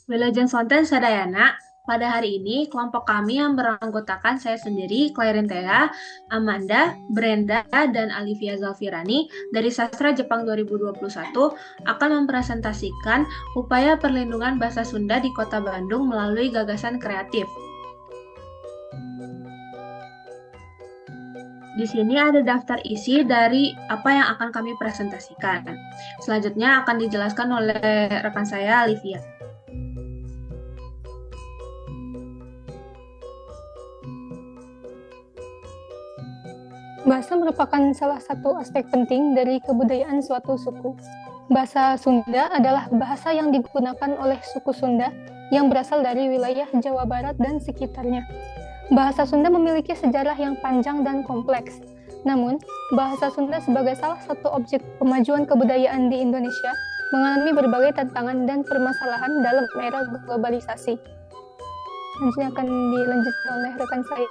Wilujeng Sonten Sadayana, pada hari ini kelompok kami yang beranggotakan saya sendiri, Clairentea, Amanda, Brenda, dan Alivia Zalfirani dari Sastra Jepang 2021 akan mempresentasikan upaya perlindungan bahasa Sunda di Kota Bandung melalui gagasan kreatif. Di sini ada daftar isi dari apa yang akan kami presentasikan. Selanjutnya akan dijelaskan oleh rekan saya, Alivia. Bahasa merupakan salah satu aspek penting dari kebudayaan suatu suku. Bahasa Sunda adalah bahasa yang digunakan oleh suku Sunda yang berasal dari wilayah Jawa Barat dan sekitarnya. Bahasa Sunda memiliki sejarah yang panjang dan kompleks. Namun, bahasa Sunda sebagai salah satu objek pemajuan kebudayaan di Indonesia mengalami berbagai tantangan dan permasalahan dalam era globalisasi. Selanjutnya akan dilanjutkan oleh rekan saya.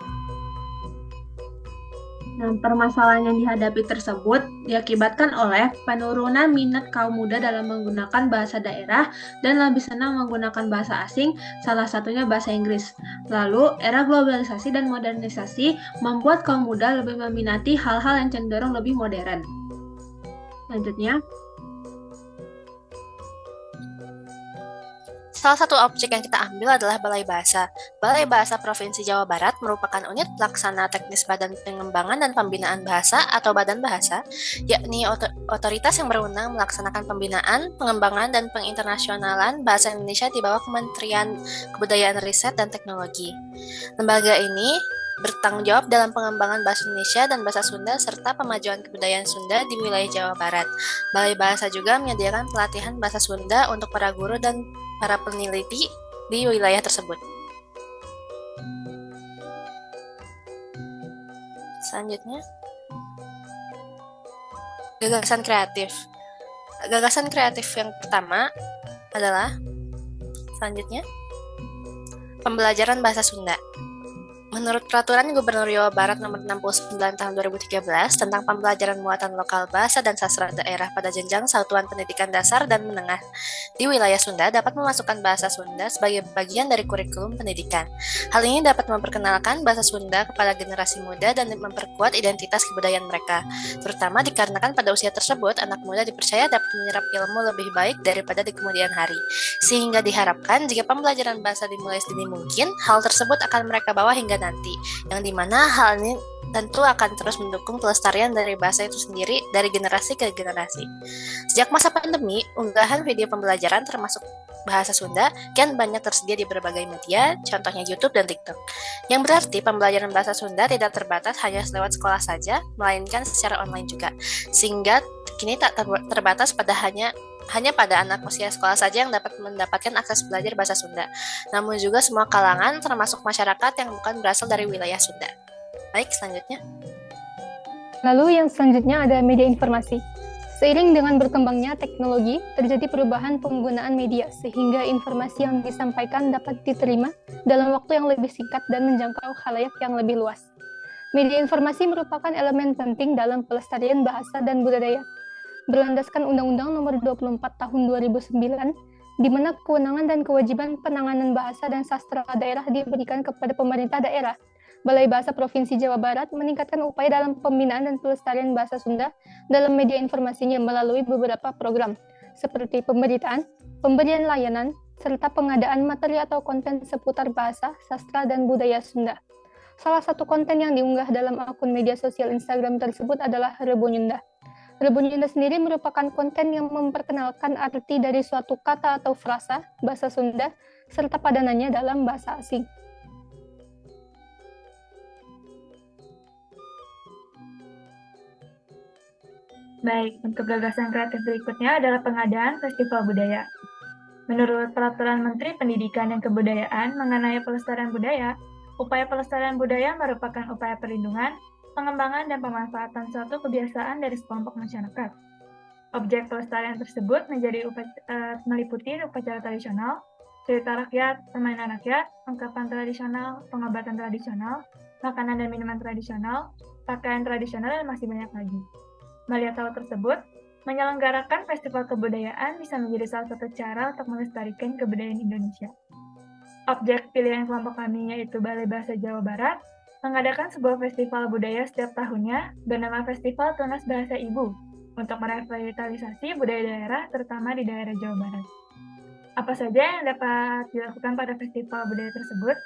Nah, permasalahan yang dihadapi tersebut diakibatkan oleh penurunan minat kaum muda dalam menggunakan bahasa daerah dan lebih senang menggunakan bahasa asing, salah satunya bahasa Inggris. Lalu, era globalisasi dan modernisasi membuat kaum muda lebih meminati hal-hal yang cenderung lebih modern. Selanjutnya, Salah satu objek yang kita ambil adalah Balai Bahasa. Balai Bahasa Provinsi Jawa Barat merupakan unit pelaksana teknis Badan Pengembangan dan Pembinaan Bahasa atau Badan Bahasa, yakni otoritas yang berwenang melaksanakan pembinaan, pengembangan, dan penginternasionalan bahasa Indonesia di bawah Kementerian Kebudayaan Riset dan Teknologi. Lembaga ini bertanggung jawab dalam pengembangan bahasa Indonesia dan bahasa Sunda serta pemajuan kebudayaan Sunda di wilayah Jawa Barat. Balai Bahasa juga menyediakan pelatihan bahasa Sunda untuk para guru dan para peneliti di wilayah tersebut. Selanjutnya, gagasan kreatif. Gagasan kreatif yang pertama adalah selanjutnya pembelajaran bahasa Sunda. Menurut Peraturan Gubernur Jawa Barat Nomor 69 Tahun 2013 tentang pembelajaran muatan lokal bahasa dan sastra daerah pada jenjang satuan pendidikan dasar dan menengah di wilayah Sunda dapat memasukkan bahasa Sunda sebagai bagian dari kurikulum pendidikan. Hal ini dapat memperkenalkan bahasa Sunda kepada generasi muda dan memperkuat identitas kebudayaan mereka, terutama dikarenakan pada usia tersebut anak muda dipercaya dapat menyerap ilmu lebih baik daripada di kemudian hari. Sehingga diharapkan jika pembelajaran bahasa dimulai sedini mungkin, hal tersebut akan mereka bawa hingga nanti, yang dimana hal ini tentu akan terus mendukung pelestarian dari bahasa itu sendiri dari generasi ke generasi. Sejak masa pandemi, unggahan video pembelajaran termasuk bahasa Sunda kian banyak tersedia di berbagai media, contohnya YouTube dan TikTok. Yang berarti pembelajaran bahasa Sunda tidak terbatas hanya lewat sekolah saja, melainkan secara online juga. Sehingga kini tak terbatas pada hanya pada anak usia sekolah saja yang dapat mendapatkan akses belajar bahasa Sunda, namun juga semua kalangan termasuk masyarakat yang bukan berasal dari wilayah Sunda. Baik, selanjutnya. Lalu yang selanjutnya ada media informasi. Seiring dengan berkembangnya teknologi, terjadi perubahan penggunaan media sehingga informasi yang disampaikan dapat diterima dalam waktu yang lebih singkat dan menjangkau khalayak yang lebih luas. Media informasi merupakan elemen penting dalam pelestarian bahasa dan budaya. Berlandaskan Undang-Undang Nomor 24 Tahun 2009, di mana kewenangan dan kewajiban penanganan bahasa dan sastra daerah diberikan kepada pemerintah daerah. Balai Bahasa Provinsi Jawa Barat meningkatkan upaya dalam pembinaan dan pelestarian bahasa Sunda dalam media informasinya melalui beberapa program, seperti pemberitaan, pemberian layanan, serta pengadaan materi atau konten seputar bahasa, sastra, dan budaya Sunda. Salah satu konten yang diunggah dalam akun media sosial Instagram tersebut adalah Rebo Nyunda. Rebo Nyunda sendiri merupakan konten yang memperkenalkan arti dari suatu kata atau frasa bahasa Sunda serta padanannya dalam bahasa asing. Baik, untuk gagasan kreatif berikutnya adalah pengadaan festival budaya. Menurut Peraturan Menteri Pendidikan dan Kebudayaan mengenai pelestarian budaya, upaya pelestarian budaya merupakan upaya perlindungan, pengembangan, dan pemanfaatan suatu kebiasaan dari sekelompok masyarakat. Objek pelestarian tersebut meliputi upacara tradisional, cerita rakyat, permainan rakyat, ungkapan tradisional, pengobatan tradisional, makanan dan minuman tradisional, pakaian tradisional, dan masih banyak lagi. Melihat hal tersebut, Menyelenggarakan festival kebudayaan bisa menjadi salah satu cara untuk melestarikan kebudayaan Indonesia. Objek pilihan kelompok kami yaitu Balai Bahasa Jawa Barat mengadakan sebuah festival budaya setiap tahunnya bernama Festival Tunas Bahasa Ibu untuk merevitalisasi budaya daerah terutama di daerah Jawa Barat. Apa saja yang dapat dilakukan pada festival budaya tersebut?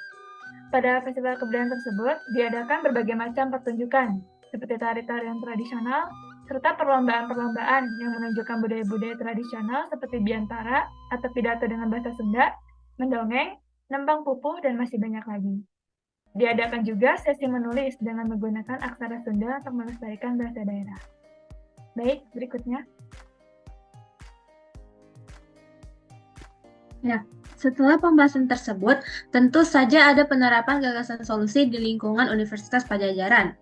Pada festival kebudayaan tersebut diadakan berbagai macam pertunjukan seperti tari-tarian tradisional, serta perlombaan-perlombaan yang menunjukkan budaya-budaya tradisional seperti biantara atau pidato dengan bahasa Sunda, mendongeng, nembang pupuh, dan masih banyak lagi. Diadakan juga sesi menulis dengan menggunakan aksara Sunda untuk melestarikan bahasa daerah. Baik, berikutnya. Ya, setelah pembahasan tersebut, tentu saja ada penerapan gagasan solusi di lingkungan Universitas Padjadjaran.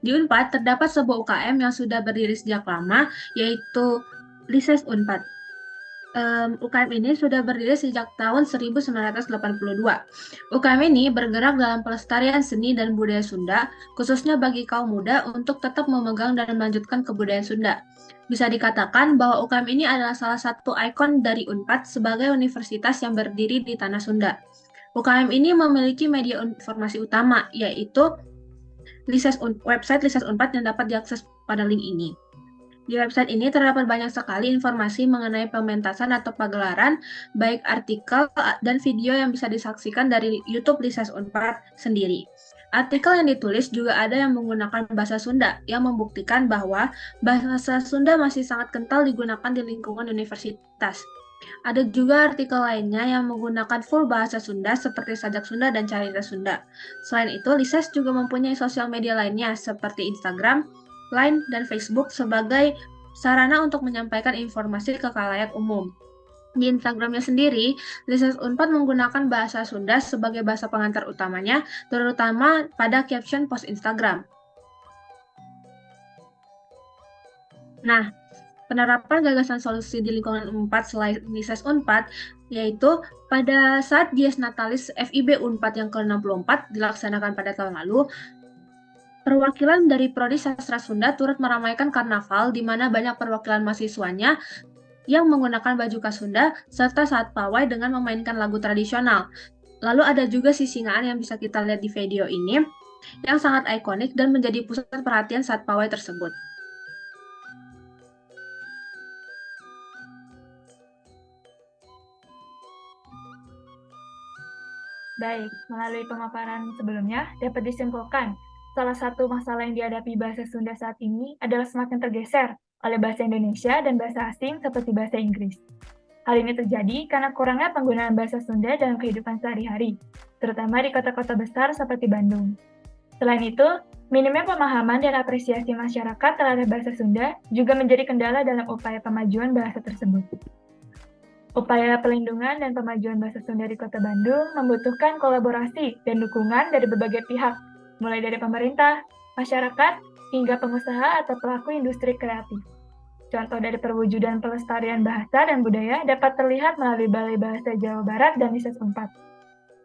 Di Unpad terdapat sebuah UKM yang sudah berdiri sejak lama, yaitu Lises Unpad. UKM ini sudah berdiri sejak tahun 1982. UKM ini bergerak dalam pelestarian seni dan budaya Sunda, khususnya bagi kaum muda untuk tetap memegang dan melanjutkan kebudayaan Sunda. Bisa dikatakan bahwa UKM ini adalah salah satu ikon dari Unpad sebagai universitas yang berdiri di Tanah Sunda. UKM ini memiliki media informasi utama, yaitu website Lises Unpad yang dapat diakses pada link ini. Di website ini terdapat banyak sekali informasi mengenai pementasan atau pagelaran, baik artikel dan video yang bisa disaksikan dari YouTube Lises Unpad sendiri. Artikel yang ditulis juga ada yang menggunakan bahasa Sunda, yang membuktikan bahwa bahasa Sunda masih sangat kental digunakan di lingkungan universitas. Ada juga artikel lainnya yang menggunakan full bahasa Sunda seperti Sajak Sunda dan Carita Sunda. Selain itu, Lises juga mempunyai sosial media lainnya seperti Instagram, Line, dan Facebook sebagai sarana untuk menyampaikan informasi ke khalayak umum. Di Instagramnya sendiri, Lises Unpad menggunakan bahasa Sunda sebagai bahasa pengantar utamanya, terutama pada caption post Instagram. Nah, penerapan gagasan solusi di lingkungan Unpad selain Lises Unpad, yaitu pada saat Dies Natalis FIB Unpad yang ke-64 dilaksanakan pada tahun lalu, perwakilan dari Prodi Sastra Sunda turut meramaikan karnaval di mana banyak perwakilan mahasiswanya yang menggunakan baju khas Sunda serta saat pawai dengan memainkan lagu tradisional. Lalu ada juga sisingaan yang bisa kita lihat di video ini yang sangat ikonik dan menjadi pusat perhatian saat pawai tersebut. Baik, melalui pemaparan sebelumnya dapat disimpulkan salah satu masalah yang dihadapi bahasa Sunda saat ini adalah semakin tergeser oleh bahasa Indonesia dan bahasa asing seperti bahasa Inggris. Hal ini terjadi karena kurangnya penggunaan bahasa Sunda dalam kehidupan sehari-hari, terutama di kota-kota besar seperti Bandung. Selain itu, minimnya pemahaman dan apresiasi masyarakat terhadap bahasa Sunda juga menjadi kendala dalam upaya pemajuan bahasa tersebut. Upaya pelindungan dan pemajuan bahasa Sunda di Kota Bandung membutuhkan kolaborasi dan dukungan dari berbagai pihak, mulai dari pemerintah, masyarakat, hingga pengusaha atau pelaku industri kreatif. Contoh dari perwujudan pelestarian bahasa dan budaya dapat terlihat melalui Balai Bahasa Jawa Barat dan Lises Unpad.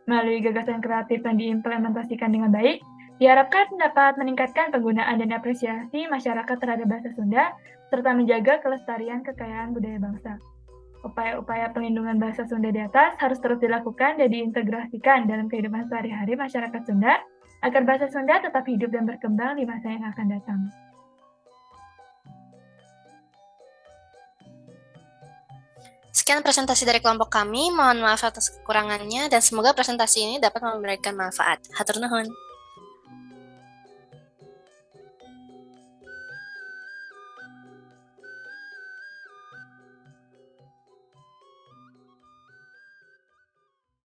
Melalui gagasan kreatif yang diimplementasikan dengan baik, diharapkan dapat meningkatkan penggunaan dan apresiasi masyarakat terhadap bahasa Sunda, serta menjaga kelestarian kekayaan budaya bangsa. Upaya-upaya pelindungan bahasa Sunda di atas harus terus dilakukan dan diintegrasikan dalam kehidupan sehari-hari masyarakat Sunda, agar bahasa Sunda tetap hidup dan berkembang di masa yang akan datang. Sekian presentasi dari kelompok kami, mohon maaf atas kekurangannya, dan semoga presentasi ini dapat memberikan manfaat. Hatur nuhun.